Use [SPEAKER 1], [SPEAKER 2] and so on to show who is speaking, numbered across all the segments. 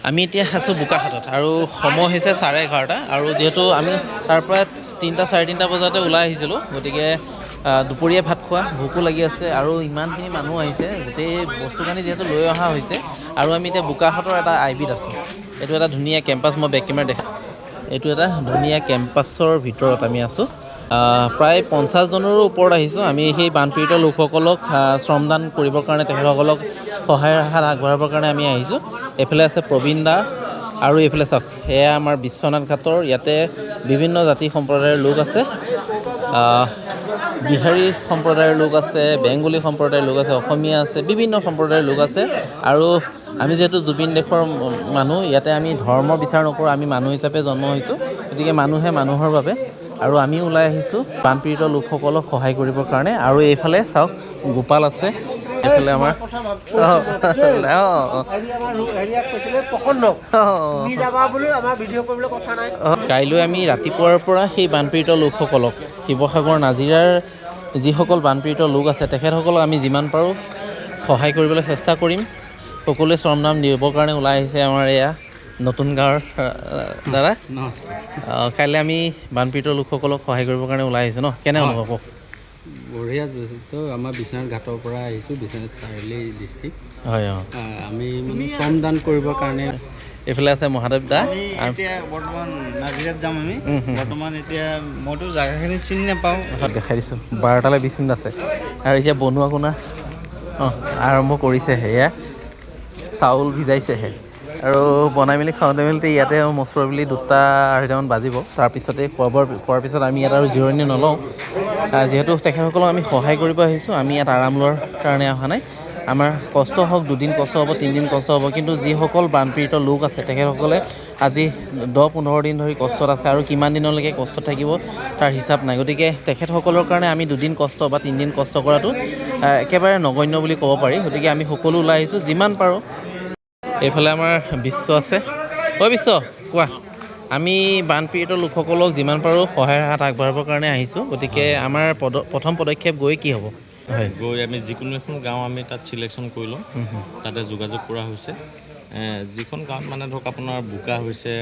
[SPEAKER 1] আমি এতিয়া আছোঁ বোকাখাটত আৰু সময় হৈছে 11:30 আৰু যিহেতু আমি তাৰ পৰা 3টা 3:30 বজাতে ওলাই আহিছিলোঁ, গতিকে দুপৰীয়া ভাত খোৱা ভোকো লাগি আছে আৰু ইমানখিনি মানুহ আহিছে, গোটেই বস্তুখিনি যিহেতু লৈ অহা হৈছে। আৰু আমি এতিয়া বোকাখাটৰ এটা আইবিত আছোঁ। এইটো এটা ধুনীয়া কেম্পাছ, মই বেক কেমেৰা দেখা। এইটো এটা ধুনীয়া কেম্পাছৰ ভিতৰত আমি আছোঁ। প্ৰায় 50জনৰো ওপৰত আহিছোঁ। আমি সেই বানপীড়িত লোকসকলক শ্ৰমদান কৰিবৰ কাৰণে, তেখেতসকলক সহায়ৰ হাত আগবঢ়াবৰ কাৰণে আমি আহিছোঁ। এইফালে আছে প্ৰবীণ দা আৰু এইফালে চাওক, এয়া আমাৰ বিশ্বনাথ ঘাটৰ। ইয়াতে বিভিন্ন জাতি সম্প্ৰদায়ৰ লোক আছে। বিহাৰী সম্প্ৰদায়ৰ লোক আছে, বেংগলী সম্প্ৰদায়ৰ লোক আছে, অসমীয়া আছে, বিভিন্ন সম্প্ৰদায়ৰ লোক আছে। আৰু আমি যিহেতু জুবিন দেশৰ মানুহ, ইয়াতে আমি ধৰ্ম বিচাৰ নকৰোঁ, আমি মানুহ হিচাপে জন্ম হৈছোঁ। গতিকে মানুহে মানুহৰ বাবে, আৰু আমি ওলাই আহিছোঁ বানপীড়িত লোকসকলক সহায় কৰিবৰ কাৰণে। আৰু এইফালে চাওক, গোপাল আছে। এইফালে আমাৰ কাইলৈ আমি ৰাতিপুৱাৰ পৰা সেই বানপীড়িত লোকসকলক, শিৱসাগৰ নাজিৰাৰ যিসকল বানপীড়িত লোক আছে, তেখেতসকলক আমি যিমান পাৰোঁ সহায় কৰিবলৈ চেষ্টা কৰিম। সকলোৱে শ্ৰমদান দিবৰ কাৰণে ওলাই আহিছে আমাৰ এয়া নতুন গাঁৱৰ দাদা। কাইলৈ আমি বানপীড়িত লোকসকলক সহায় কৰিবৰ কাৰণে ওলাই আহিছোঁ ন? কেনে অনুভৱ কওক?
[SPEAKER 2] বঢ়িয়া। তো আমাৰ বিশ্বনাথ ঘাটৰ পৰা আহিছোঁ, বিশ্বনাথ চাৰিআলি ডিষ্ট্ৰিক্ট।
[SPEAKER 1] হয়,
[SPEAKER 2] আমি শ্ৰমদান কৰিবৰ কাৰণে।
[SPEAKER 1] এইফালে আছে মহাদেৱ দা।
[SPEAKER 2] এতিয়া বৰ্তমান নাজিৰাত যাম আমি। বৰ্তমান এতিয়া মইতো জেগাখিনি চিনি নাপাওঁ।
[SPEAKER 1] দেখাই দিছোঁ, 12টালৈ 20 মিনিট আছে। আৰু এতিয়া বনোৱা কোনা আৰম্ভ কৰিছেহে। এয়া চাউল ভিজাইছেহে আৰু বনাই মেলি খাওঁতে মেলিতে ইয়াতে মচুৰ বুলি 2-2:30মান বাজিব। তাৰপিছতে খোৱাৰ পিছত আমি ইয়াত আৰু জিৰণি নলওঁ, যিহেতু তেখেতসকলক আমি সহায় কৰিব আহিছোঁ। আমি ইয়াত আৰাম লোৱাৰ কাৰণে অহা নাই। আমাৰ কষ্ট হওক, 2 দিন কষ্ট হ'ব, 3 দিন কষ্ট হ'ব, কিন্তু যিসকল বানপীড়িত লোক আছে তেখেতসকলে আজি 10-15 দিন ধৰি কষ্টত আছে আৰু কিমান দিনলৈকে কষ্টত থাকিব তাৰ হিচাপ নাই। গতিকে তেখেতসকলৰ কাৰণে আমি 2 দিন কষ্ট বা 3 দিন কষ্ট কৰাটো একেবাৰে নগণ্য বুলি ক'ব পাৰি। গতিকে আমি সকলো ওলাই আহিছোঁ যিমান পাৰোঁ। এইফালে আমাৰ বিশ্ব আছে। বিশ্ব কোৱা। আমি বানপীড়িত লোকসকলক যিমান পাৰোঁ সহায়ৰ হাত আগবঢ়াবৰ কাৰণে আহিছোঁ। গতিকে আমাৰ প্ৰথম পদক্ষেপ গৈ কি হ'ব? হয়,
[SPEAKER 3] গৈ আমি যিকোনো এখন গাঁও আমি তাত চিলেকশ্যন কৰি লওঁ, তাতে যোগাযোগ কৰা হৈছে। যিখন গাঁৱত মানে ধৰক আপোনাৰ বোকা হৈছে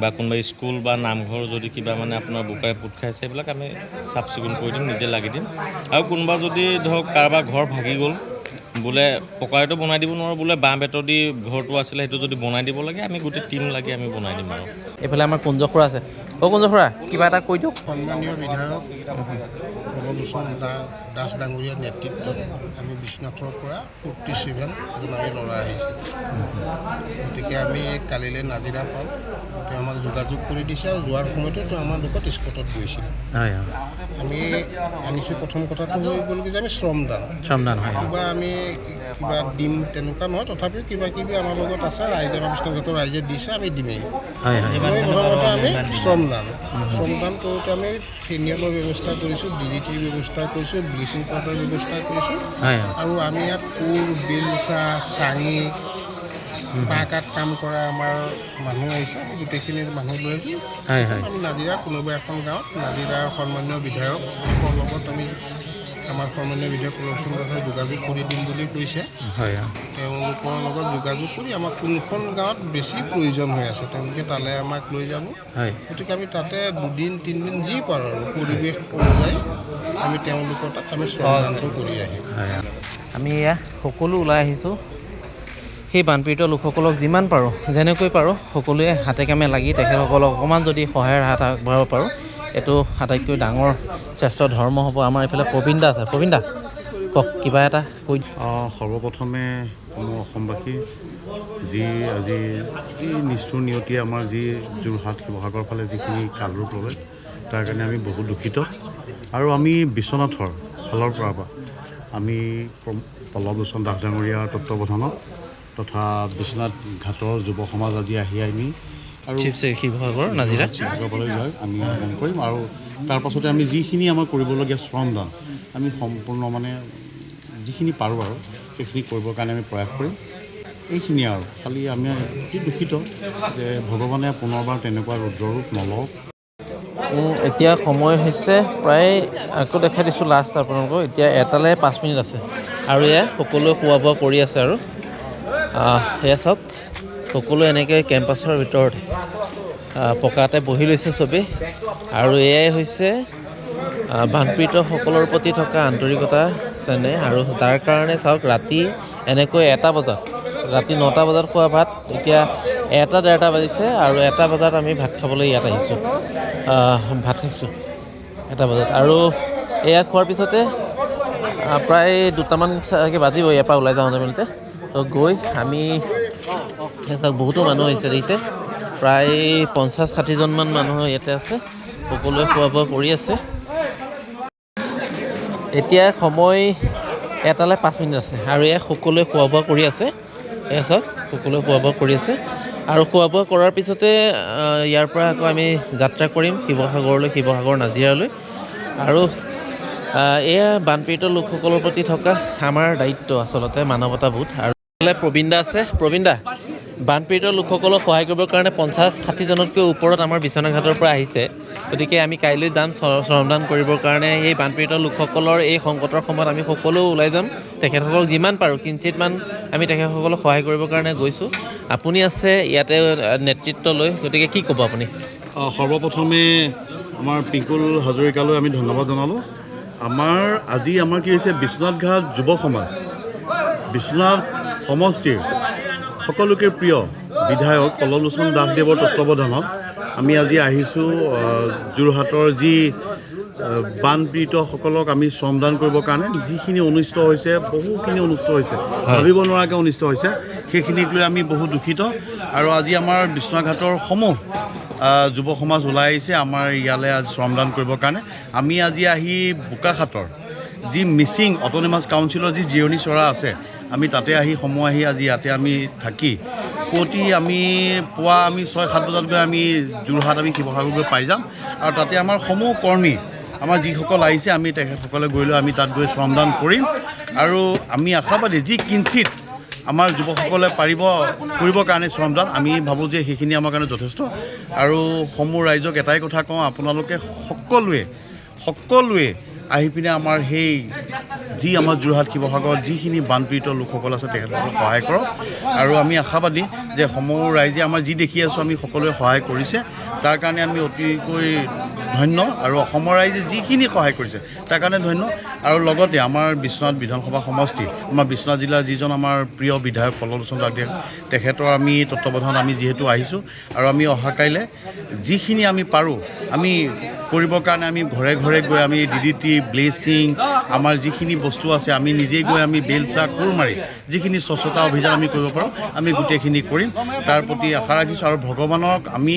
[SPEAKER 3] বা কোনোবা স্কুল বা নামঘৰ যদি কিবা মানে আপোনাৰ বোকাৰে পোত খাইছে, এইবিলাক আমি চাফ চিকুণ কৰি দিম, নিজে লাগি দিম। আৰু কোনোবা যদি ধৰক কাৰোবাৰ ঘৰ ভাগি গ'ল, বোলে পকাইটো বনাই দিব নোৱাৰোঁ, বোলে বাঁহ বেতৰ দি ঘৰটো আছিলে সেইটো যদি বনাই দিব লাগে, আমি গোটেই টিম লাগি আমি বনাই দিম। আৰু
[SPEAKER 1] এইফালে আমাৰ কুঞ্জ খুৰা আছে। কুঞ্জ খুৰা, কিবা এটা কৈ দিয়ক।
[SPEAKER 4] সন্মানীয় বিধায়ক ভৱভূষণ দাস ডাঙৰীয়াৰ নেতৃত্বত আমি বিশ্বনাথৰ পৰা 47জন আমি ল'ৰা আহিছোঁ। গতিকে আমি কালিলৈ নাজিৰা পাম, তেওঁ আমাক যোগাযোগ কৰি দিছে। আৰু যোৱাৰ সময়তো আমাৰ লগত স্পটত গৈছিল। আমি আনিছোঁ, প্ৰথম কথাটো হৈ গ'ল কি যে আমি শ্ৰমদান হয়, কিবা আমি কিবা দিম তেনেকুৱা নহয়, তথাপিও কিবা কিবি আমাৰ লগত আছে। ৰাইজে, আমাৰ বিশ্বনাথ ঘাটৰ ৰাইজে দিছে, আমি দিমেই। প্ৰথমতে আমি শ্ৰমদান কৰোঁতে আমি ফেনিয়েলৰ ব্যৱস্থা কৰিছোঁ, DDTৰ ব্যৱস্থা কৰিছোঁ, ব্লিচিং পাউডাৰৰ ব্যৱস্থা কৰিছোঁ। আৰু আমি ইয়াত কোৰ, বেলচা, চাঙি, বাঁহ কাঠ কাম কৰা আমাৰ মানুহ আহিছে। আমি গোটেইখিনি মানুহ লৈ আহিছোঁ। আমি নাজিৰা কোনোবা এখন গাঁৱত নাজিৰাৰ সন্মানীয় বিধায়কৰ লগত আমি আমাৰ সন্মানীয় বিধায়ক ৰচুন যোগাযোগ কৰি দিম বুলি কৈছে। তেওঁলোকৰ লগত যোগাযোগ কৰি আমাক কোনখন গাঁৱত বেছি প্ৰয়োজন হৈ আছে তেওঁলোকে তালৈ আমাক লৈ যাব। গতিকে আমি তাতে 2 দিন 3 দিন যি পাৰোঁ আৰু পৰিৱেশ অনুযায়ী আমি তেওঁলোকৰ তাত আমি শ্ৰমদানটো কৰি আহিম।
[SPEAKER 1] আমি এয়া সকলো ওলাই আহিছোঁ সেই বানপীড়িত লোকসকলক যিমান পাৰোঁ, যেনেকৈ পাৰোঁ সকলোৱে হাতে কামে লাগি তেখেতসকলক অকণমান যদি সহায়ৰ হাত আগবঢ়াব পাৰোঁ, এইটো আটাইতকৈ ডাঙৰ শ্ৰেষ্ঠ ধৰ্ম হ'ব। আমাৰ এইফালে প্ৰবীণ দা আছে। প্ৰবীণ দা কওক, কিবা এটা কৈ।
[SPEAKER 5] সৰ্বপ্ৰথমে মোৰ অসমবাসী যি আজি এই নিষ্ঠুৰ নিয়তিয়ে আমাৰ যি যোৰহাট শিৱসাগৰ ফালে যিখিনি কালৰূপ ল'লে, তাৰ কাৰণে আমি বহুত দুখিত। আৰু আমি বিশ্বনাথৰ ফালৰ পৰা আমি পল্লৱলোচন দাস ডাঙৰীয়াৰ তত্ত্বাৱধানত তথা বিশ্বনাথ ঘাটৰ যুৱ সমাজ আজি আমি আৰু
[SPEAKER 1] শিৱসাগৰ নাজিৰা
[SPEAKER 5] শিৱসাগৰলৈ যাই আমি কাম কৰিম। আৰু তাৰ পাছতে আমি যিখিনি আমাৰ কৰিবলগীয়া শ্ৰমদান আমি সম্পূৰ্ণ মানে যিখিনি পাৰোঁ আৰু সেইখিনি কৰিবৰ কাৰণে আমি প্ৰয়াস কৰিম। এইখিনিয়ে আৰু খালি আমি অতি দুখিত যে ভগৱানে পুনৰবাৰ তেনেকুৱা ৰুদ্ৰৰূপ নলওক।
[SPEAKER 1] এতিয়া সময় হৈছে প্ৰায়, আকৌ দেখাই দিছোঁ লাষ্ট আপোনালোকক। এতিয়া 1টালৈ 5 মিনিট আছে আৰু এয়া সকলোৱে খোৱা বোৱা কৰি আছে। আৰু এয়া চাওক, সকলো এনেকৈ কেম্পাছৰ ভিতৰত পকাতে বহি লৈছে চবেই আৰু এয়াই হৈছে বানপীড়িতসকলৰ প্ৰতি থকা আন্তৰিকতা চেনেহ আৰু তাৰ কাৰণে চাওক ৰাতি এনেকৈ 1টা বজাত ৰাতি 9টা বজাত খোৱা ভাত এতিয়া 1টা-1:30 বাজিছে আৰু 1টা বজাত আমি ভাত খাবলৈ ইয়াত আহিছোঁ ভাত খাইছোঁ 1টা বজাত আৰু এয়া খোৱাৰ পিছতে প্ৰায় 2টামান চাগে বাজিব ইয়াৰ পৰা ওলাই যাওঁতে মেলোতে তো গৈ আমি চাওক বহুতো মানুহ হৈছে দেখিছে প্ৰায় 50-60জনমান মানুহ ইয়াতে আছে সকলোৱে খোৱা বোৱা কৰি আছে এতিয়া সময় 1টালৈ 5 মিনিট আছে আৰু এয়া সকলোৱে খোৱা বোৱা কৰি আছে এয়া চাওক সকলোৱে খোৱা বোৱা কৰি আছে আৰু খোৱা বোৱা কৰাৰ পিছতে ইয়াৰ পৰা আকৌ আমি যাত্ৰা কৰিম শিৱসাগৰলৈ শিৱসাগৰ নাজিৰালৈ আৰু এয়া বানপীড়িত লোকসকলৰ প্ৰতি থকা আমাৰ দায়িত্ব আচলতে মানৱতাবোধ আৰু প্ৰবীণ দা আছে প্ৰবীণ দা বানপীড়িত লোকসকলক সহায় কৰিবৰ কাৰণে 50-60জনতকৈ ওপৰত আমাৰ বিশ্বনাথঘাটৰ পৰা আহিছে গতিকে আমি কাইলৈ যাম শ্ৰমদান কৰিবৰ কাৰণে এই বানপীড়িত লোকসকলৰ এই সংকটৰ সময়ত আমি সকলো ওলাই যাম তেখেতসকলক যিমান পাৰোঁ কিঞ্চিতমান আমি তেখেতসকলক সহায় কৰিবৰ কাৰণে গৈছোঁ আপুনি আছে ইয়াতে নেতৃত্ব লৈ গতিকে কি ক'ব আপুনি
[SPEAKER 5] সৰ্বপ্ৰথমে আমাৰ পিংকুল হাজৰিকালৈ আমি ধন্যবাদ জনালোঁ আজি আমাৰ কি হৈছে বিশ্বনাথ ঘাট যুৱ সমাজ বিশ্বনাথ সমষ্টিৰ সকলোকে প্ৰিয় বিধায়ক কললোচন দাসদেৱৰ তত্ত্বাৱধানত আমি আজি আহিছোঁ যোৰহাটৰ যি বানপীড়িতসকলক আমি শ্ৰমদান কৰিবৰ কাৰণে যিখিনি অনিষ্ট হৈছে বহুখিনি অনিষ্ট হৈছে ভাবিব নোৱাৰাকৈ অনিষ্ট হৈছে সেইখিনিক লৈ আমি বহু দুখিত আৰু আজি আমাৰ বিশ্বনাথ ঘাটৰ সমূহ যুৱ সমাজ ওলাই আহিছে আমাৰ ইয়ালৈ আজি শ্ৰমদান কৰিবৰ কাৰণে আমি আজি আহি বোকাখাটৰ যি মিচিং অট'নমাছ কাউন্সিলৰ যি জিৰণি চৰা আছে আমি তাতে আহি আজি ইয়াতে আমি থাকি পুৱতি আমি পুৱা আমি 6-7 বজাত গৈ আমি যোৰহাট আমি শিৱসাগৰ গৈ পাই যাম আৰু তাতে আমাৰ সমূহ কৰ্মী আমাৰ যিসকল আহিছে আমি তেখেতসকলে গৈ লৈ আমি তাত গৈ শ্ৰমদান কৰিম আৰু আমি আশাবাদী যি কিঞ্চিত আমাৰ যুৱকসকলে কৰিবৰ কাৰণে শ্ৰমদান আমি ভাবোঁ যে সেইখিনি আমাৰ কাৰণে যথেষ্ট আৰু সমূহ ৰাইজক এটাই কথা কওঁ আপোনালোকে সকলোৱে আহি পিনে আমাৰ সেই যি আমাৰ যোৰহাট শিৱসাগৰত যিখিনি বানপীড়িত লোকসকল আছে তেখেতসকলক সহায় কৰক আৰু আমি আশাবাদী যে সমূহ ৰাইজে আমাৰ যি দেখি আছোঁ আমি সকলোৱে সহায় কৰিছে তাৰ কাৰণে আমি অতিকৈ ধন্য আৰু অসমৰ ৰাইজে যিখিনি সহায় কৰিছে তাৰ কাৰণে ধন্য আৰু লগতে আমাৰ বিশ্বনাথ বিধানসভা সমষ্টি আমাৰ বিশ্বনাথ জিলাৰ যিজন আমাৰ প্ৰিয় বিধায়ক কললোচন দাসদেৱ তেখেতৰ আমি তত্ত্বাৱধানত আমি যিহেতু আহিছোঁ আৰু আমি অহা কাইলৈ যিখিনি আমি পাৰোঁ আমি কৰিবৰ কাৰণে আমি ঘৰে ঘৰে গৈ আমি DDT ব্লেচিং আমাৰ যিখিনি বস্তু আছে আমি নিজেই গৈ আমি বেলচা কোৰ মাৰি যিখিনি স্বচ্ছতা অভিযান আমি কৰিব পাৰোঁ আমি গোটেইখিনি কৰিম তাৰ প্ৰতি আশা ৰাখিছোঁ আৰু ভগৱানক আমি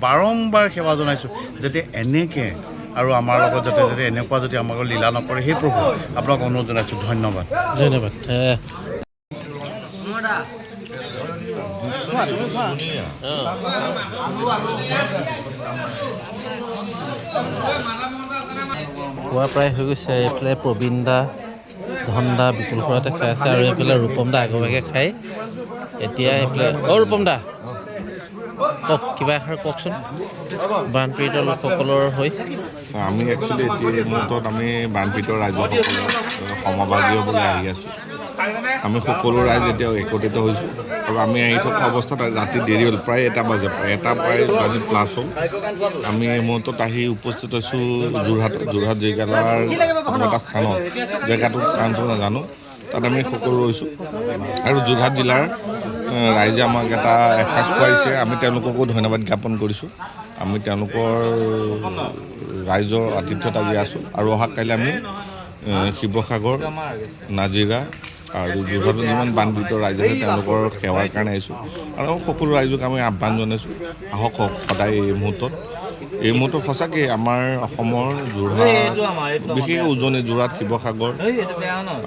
[SPEAKER 5] বাৰম্বাৰ সেৱা জনাইছোঁ যাতে এনেকৈ আৰু আমাৰ লগত যাতে এনেকুৱা যদি আমাক লীলা নকৰে সেই প্ৰভু আপোনাক অনুৰোধ জনাইছোঁ ধন্যবাদ
[SPEAKER 1] খোৱা প্ৰায় হৈ গৈছে এইফালে প্ৰবীণ দা ধন দা বিপুল খুৰাতে খাই আছে আৰু এইফালে ৰূপম দা আগভাগে খাই এতিয়া এইফালে ৰূপম দা কওক কিবা এষাৰ কওকচোন বানপীড়িত লোকসকলৰ হৈ
[SPEAKER 3] আমি একচুৱেলি এতিয়া মুহূৰ্তত আমি বানপীড়িত ৰাইজসকলৰ সমভাগী হ'বলৈ আহি আছোঁ আমি সকলো ৰাইজ এতিয়া একত্ৰিত হৈছোঁ আৰু আমি আহি থকা অৱস্থাত ৰাতি দেৰি হ'ল প্ৰায় 1টা বাজে প্ৰায় বাজি প্লাছ হ'ল আমি এই মুহূৰ্তত আহি উপস্থিত হৈছোঁ যোৰহাট জিলাৰ এটা স্থানত জেগাটোৰ স্থানটো নাজানো তাত আমি সকলো ৰৈছোঁ আৰু যোৰহাট জিলাৰ ৰাইজে আমাক এটা এসাঁজ খুৱাইছে আমি তেওঁলোককো ধন্যবাদ জ্ঞাপন কৰিছোঁ আমি তেওঁলোকৰ ৰাইজৰ আতিথ্যত আজি আছোঁ আৰু অহা কাইলৈ আমি শিৱসাগৰ নাজিৰা আৰু যোৰহাটত যিমান বানপীড়িত ৰাইজ আছে তেওঁলোকৰ সেৱাৰ কাৰণে আহিছোঁ আৰু সকলো ৰাইজক আমি আহ্বান জনাইছোঁ আহক সদায় এই মুহূৰ্তত সঁচাকৈ আমাৰ অসমৰ যোৰহাট বিশেষকৈ উজনি যোৰহাট শিৱসাগৰ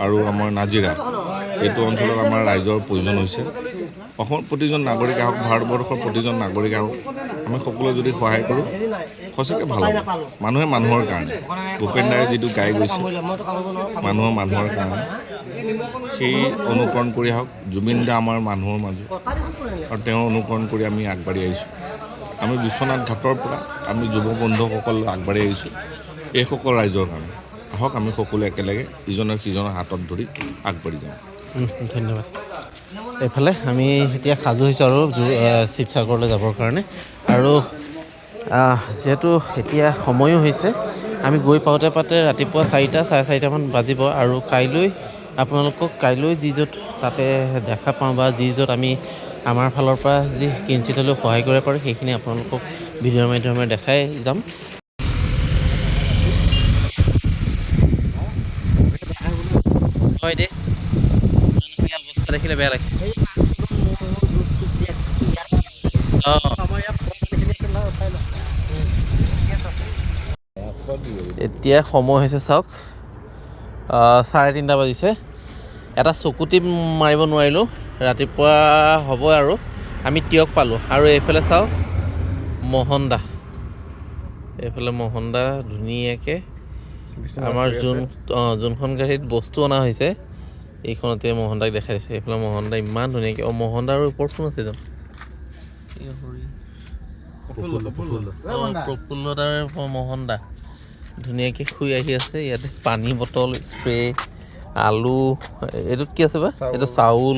[SPEAKER 3] আৰু আমাৰ নাজিৰা এইটো অঞ্চলত আমাৰ ৰাইজৰ প্ৰয়োজন হৈছে অসমৰ প্ৰতিজন নাগৰিক আহক ভাৰতবৰ্ষৰ প্ৰতিজন নাগৰিক আহক আমি সকলোৱে যদি সহায় কৰোঁ সঁচাকৈ ভাল হ'ব মানুহে মানুহৰ কাৰণে ভূপেন দায়ে যিটো গাই গৈছে মানুহৰ কাৰণে সেই অনুকৰণ কৰি আহক জুবিন দা আমাৰ মানুহৰ মাজত আৰু তেওঁ অনুকৰণ কৰি আমি আগবাঢ়ি আহিছোঁ আমি বিশ্বনাথ ঘাটৰ পৰা আমি যুৱ বন্ধুসকল আগবাঢ়ি আহিছোঁ এইসকল ৰাইজৰ কাৰণে আহক আমি সকলোৱে একেলগে ইজনে সিজনৰ হাতত ধৰি আগবাঢ়ি যাওঁ
[SPEAKER 1] ধন্যবাদ এইফালে আমি এতিয়া সাজু হৈছোঁ আৰু শিৱসাগৰলৈ যাবৰ কাৰণে। আৰু যিহেতু এতিয়া সময়ো হৈছে, আমি গৈ পাওঁতে ৰাতিপুৱা 4টা, 4:30মান বাজিব। আৰু আপোনালোকক কাইলৈ যি য'ত তাতে দেখা পাওঁ বা যি য'ত আমি আমাৰ ফালৰ পৰা যি কিঞ্চিত হ'লেও সহায় কৰিব পাৰোঁ সেইখিনি আপোনালোকক ভিডিঅ'ৰ মাধ্যমেৰে দেখাই যাম। হয় দেই, অৱস্থা দেখিলে বেয়া লাগিছে। এতিয়া সময় হৈছে চাওক 3:30 বাজিছে। এটা চকুটিপ মাৰিব নোৱাৰিলোঁ, ৰাতিপুৱা হ'ব আৰু আমি তিয়ক পালোঁ। আৰু এইফালে চাওক মোহনদা, এইফালে মোহনদা ধুনীয়াকৈ আমাৰ যোনখন গাড়ীত বস্তু অনা হৈছে এইখনতে মোহনদাক দেখাই দিছে। এইফালে মোহনদা ইমান ধুনীয়াকৈ, মোহনদাৰ ওপৰত কোন আছে জানো? প্ৰফুল্লতাৰ মোহনদা ধুনীয়াকৈ শুই আহি আছে। ইয়াতে পানী বটল, স্প্ৰে, আলু, এইটোত কি আছে বা? এইটো চাউল।